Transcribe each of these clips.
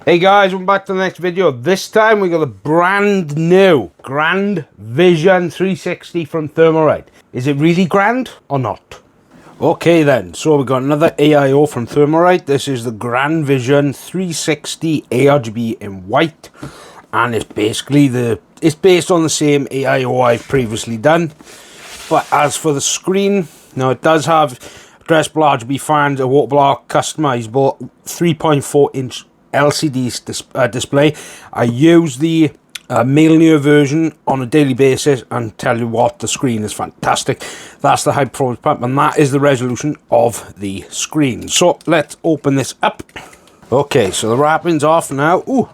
Hey guys, welcome back to the next video. This time we got a brand new Grand Vision 360 from Thermalright. Is it really grand or not? Okay then, so we got another AIO from Thermalright. This is the Grand Vision 360 ARGB in white, and it's basically it's based on the same AIO I've previously done. But as for the screen, now it does have addressable RGB fans, a water block, customizable 3.4 inch LCD display. I use the male version on a daily basis, and tell you what, the screen is fantastic. That's the high performance pump, and that is the resolution of the screen. So let's open this up. Okay, so the wrapping's off now. Ooh,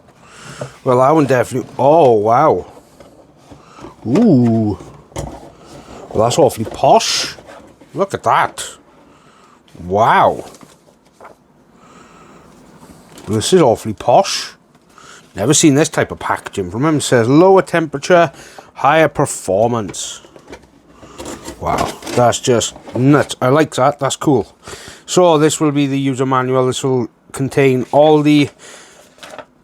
well, that one definitely. Oh wow. Ooh, well, that's awfully posh. Look at that. Wow. This is awfully posh. Never seen this type of packaging from him. It says lower temperature, higher performance. Wow, that's just nuts. I like that. That's cool. So this will be the user manual. This will contain all the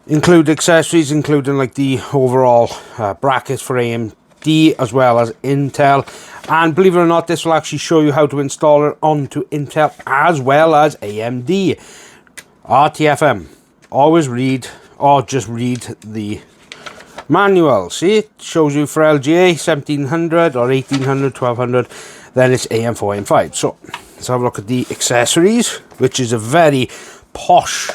included accessories, including like the overall brackets for AMD as well as Intel. And believe it or not, this will actually show you how to install it onto Intel as well as AMD. RTFM. Always read, or just read the manual. See, it shows you for LGA 1700 or 1800, 1200, then it's AM4, AM5. So let's have a look at the accessories, which is a very posh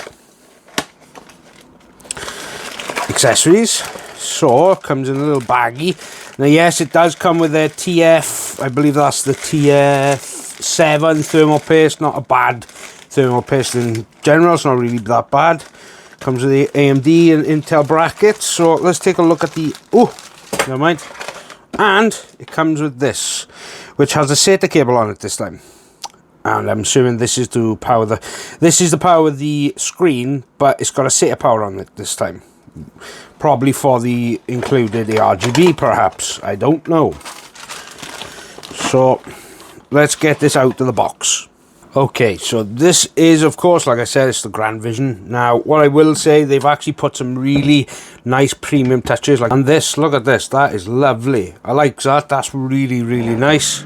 accessories. So it comes in a little baggie. Now yes, it does come with a TF, I believe that's the TF7 thermal paste. Not a bad thermal paste in general, it's not really that bad. Comes with the AMD and Intel brackets. So let's take a look at the, oh, never mind. And it comes with this, which has a SATA cable on it this time. And I'm assuming this is to power the power of the screen, but it's got a SATA power on it this time. Probably for the included ARGB perhaps, I don't know. So let's get this out of the box. Okay, so this is, of course, like I said, it's the Grand Vision. Now, what I will say, they've actually put some really nice premium touches. And this, look at this, that is lovely. I like that, that's really, really nice.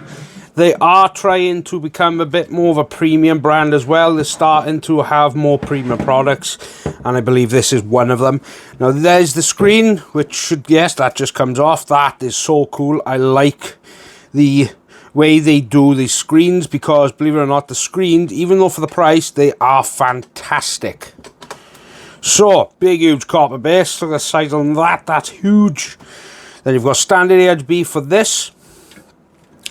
They are trying to become a bit more of a premium brand as well. They're starting to have more premium products, and I believe this is one of them. Now, there's the screen, which should, yes, that just comes off. That is so cool. I like the way they do these screens, because believe it or not, the screens, even though for the price, they are fantastic. So big huge copper base. Look at the size on that, that's huge. Then you've got standard ARGB for this,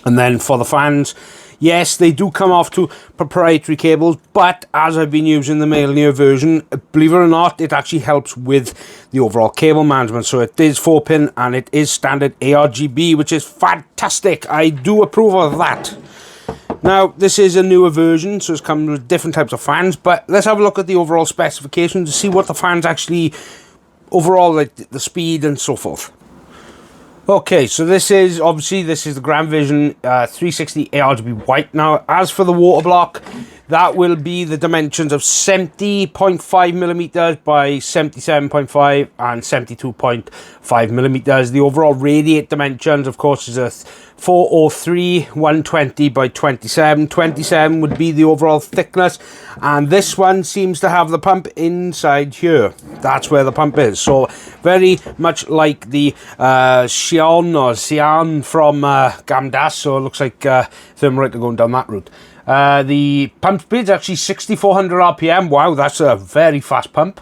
and then for the fans, yes, they do come off to proprietary cables, but as I've been using the male version, believe it or not, it actually helps with the overall cable management. So it is 4-pin and it is standard ARGB, which is fantastic. I do approve of that. Now, this is a newer version, so it's come with different types of fans, but let's have a look at the overall specifications to see what the fans actually, overall, like the speed and so forth. Okay, so this is, obviously, this is the Grand Vision 360 ARGB white. Now, as for the water block, that will be the dimensions of 70.5 millimeters by 77.5 and 72.5 millimeters. The overall radiate dimensions, of course, is a 403 120 by 27. 27 would be the overall thickness, and this one seems to have the pump inside here. That's where the pump is. So very much like the Xian from Gamdas. So it looks like Thermalright are going down that route. The pump speed is actually 6400 RPM. Wow, that's a very fast pump.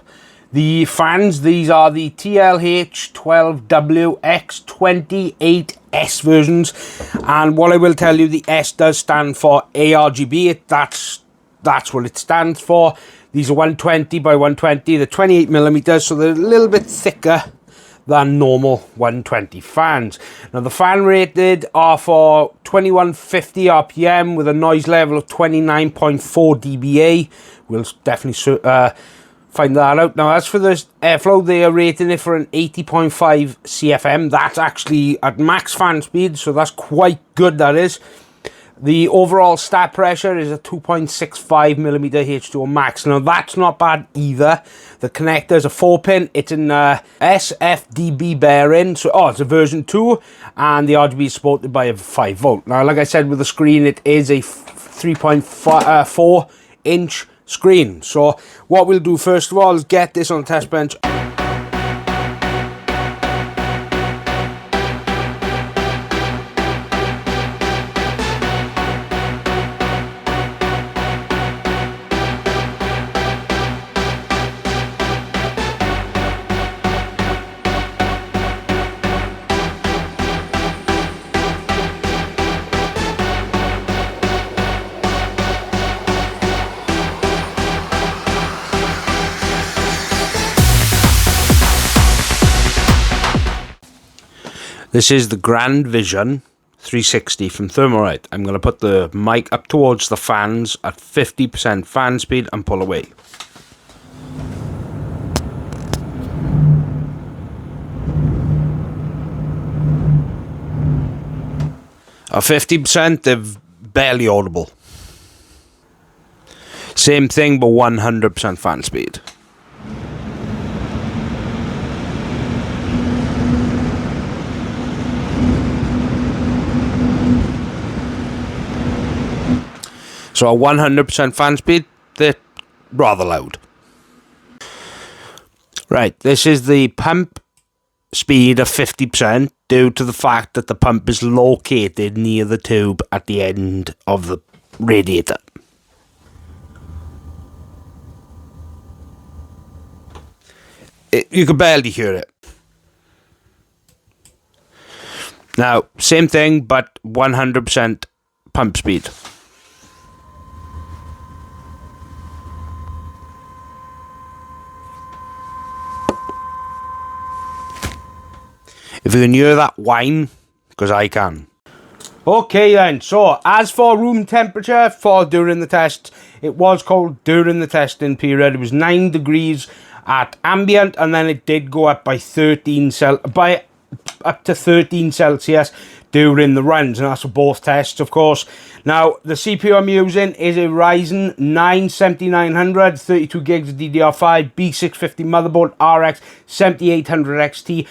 The fans, these are the TLH12WX28S versions, and what I will tell you, the S does stand for ARGB. That's what it stands for. These are 120 by 120. They're 28 millimeters, so they're a little bit thicker than normal 120 fans. Now the fan rated are for 2150 RPM with a noise level of 29.4 dBA. We'll definitely find that out. Now as for this airflow, they are rating it for an 80.5 CFM. That's actually at max fan speed, so that's quite good, that is. The overall stat pressure is a 2.65 millimeter H2O max. Now that's not bad either. The connector is a 4-pin. It's an SFDB bearing. So it's a version 2, and the RGB is supported by a 5 volt. Now, like I said, with the screen, it is a 3.4 inch screen. So what we'll do first of all is get this on the test bench. This is the Grand Vision 360 from Thermalright. I'm going to put the mic up towards the fans at 50% fan speed and pull away. At 50%, they're barely audible. Same thing, but 100% fan speed. So at 100% fan speed, they're rather loud. Right, this is the pump speed of 50% due to the fact that the pump is located near the tube at the end of the radiator. You can barely hear it. Now, same thing, but 100% pump speed. If you can hear that whine, because I can. Okay then, so as for room temperature for during the test, it was cold during the testing period. It was 9 degrees at ambient, and then it did go up by up to 13 Celsius during the runs, and that's for both tests, of course. Now, the CPU I'm using is a Ryzen 9 7900, 32 gigs of DDR5, B650 motherboard, RX 7800 XT.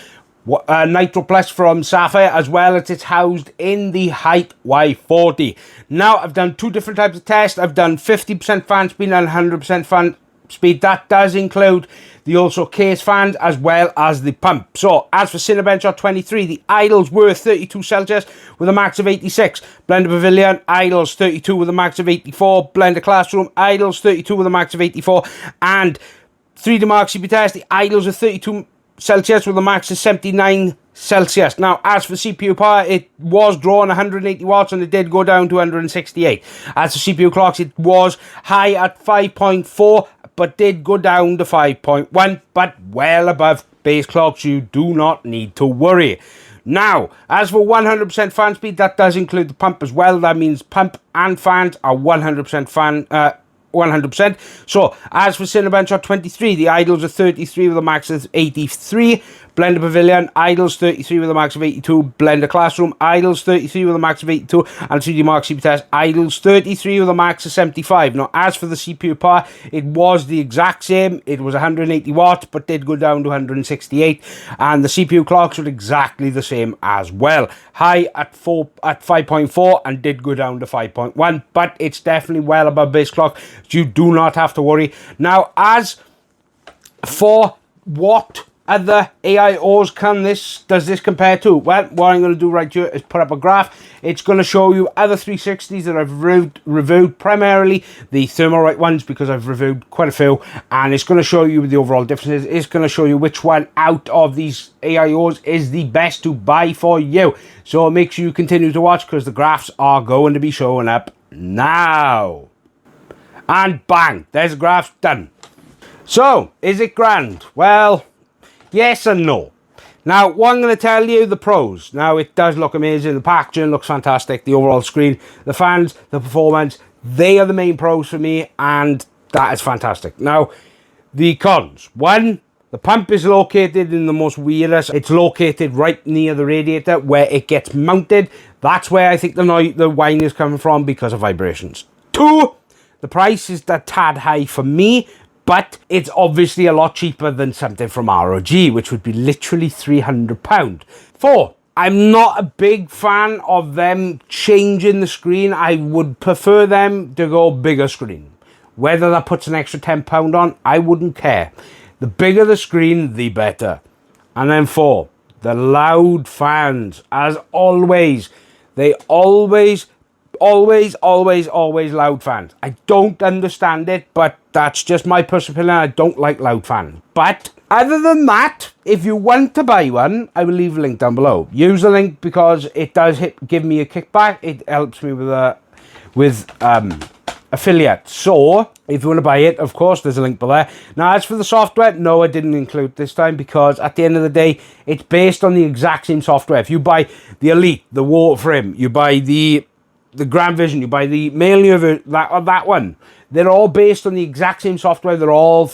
Nitro Plus from Sapphire, as well as it's housed in the Height Y40. Now, I've done 2 different types of tests. I've done 50% fan speed and 100% fan speed. That does include the also case fans as well as the pump. So, as for Cinebench R23, the idles were 32 Celsius with a max of 86. Blender Pavilion, idles 32 with a max of 84. Blender Classroom, idles 32 with a max of 84. And 3D Mark CPU test, the idles are 32 Celsius with a max of 79 Celsius. Now, as for CPU power, it was drawing 180 watts and it did go down to 168. As for CPU clocks, it was high at 5.4 but did go down to 5.1, but well above base clocks. You do not need to worry. Now, as for 100% fan speed, that does include the pump as well. That means pump and fans are 100% 100%. So, as for Cinebench R23, the idles are 33 with a max of 83. Blender Pavilion, idles 33 with a max of 82. Blender Classroom, idles 33 with a max of 82. And 3D Mark CPU Test, idles 33 with a max of 75. Now, as for the CPU power, it was the exact same. It was 180 watts, but did go down to 168. And the CPU clocks were exactly the same as well. High at 5.4 and did go down to 5.1, but it's definitely well above base clock. So you do not have to worry. Now, as for what other AIOs does this compare to? Well, what I'm going to do right here is put up a graph. It's going to show you other 360s that I've reviewed, primarily the Thermalright ones, because I've reviewed quite a few, and it's going to show you the overall differences. It's going to show you which one out of these AIOs is the best to buy for you. So make sure you continue to watch, because the graphs are going to be showing up now. And bang, there's the graphs done. So, is it grand? Well, yes and no. Now, what I'm going to tell you, the pros. Now, it does look amazing. The packaging looks fantastic. The overall screen, the fans, the performance, they are the main pros for me, and that is fantastic. Now, the cons. 1, The pump is located in the most weirdest. It's located right near the radiator where it gets mounted. That's where I think the whine is coming from because of vibrations. 2, the price is a tad high for me, but it's obviously a lot cheaper than something from ROG, which would be literally £300. 4, I'm not a big fan of them changing the screen. I would prefer them to go bigger screen. Whether that puts an extra £10 on, I wouldn't care. The bigger the screen, the better. And then 4, the loud fans. As always, they always loud fans. I don't understand it, but that's just my personal opinion. I don't like loud fans. But other than that, if you want to buy one, I will leave a link down below. Use the link because it does give me a kickback. It helps me with affiliate. So if you want to buy it, of course, there's a link below. Now, as for the software, no, I didn't include this time because at the end of the day, it's based on the exact same software. If you buy the Elite, the Waterframe, you buy the Grand Vision, you buy the Mailing, that one, they're all based on the exact same software. They're all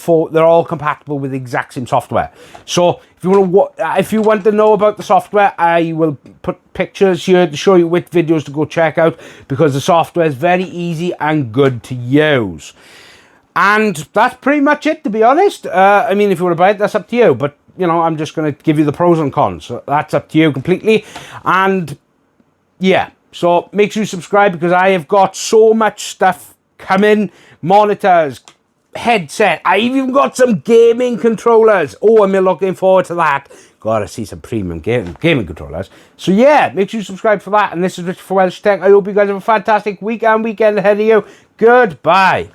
compatible with the exact same software. So if you want to know about the software, I will put pictures here to show you which videos to go check out because the software is very easy and good to use. And that's pretty much it, to be honest. I mean, if you want to buy it, that's up to you. But, you know, I'm just going to give you the pros and cons. So that's up to you completely. And, yeah. So make sure you subscribe because I have got so much stuff coming. Monitors, headset. I've even got some gaming controllers. Oh, I'm looking forward to that. Gotta see some premium gaming controllers. So yeah, make sure you subscribe for that. And this is Rich for WELSHYTECH. I hope you guys have a fantastic week and weekend ahead of you. Goodbye.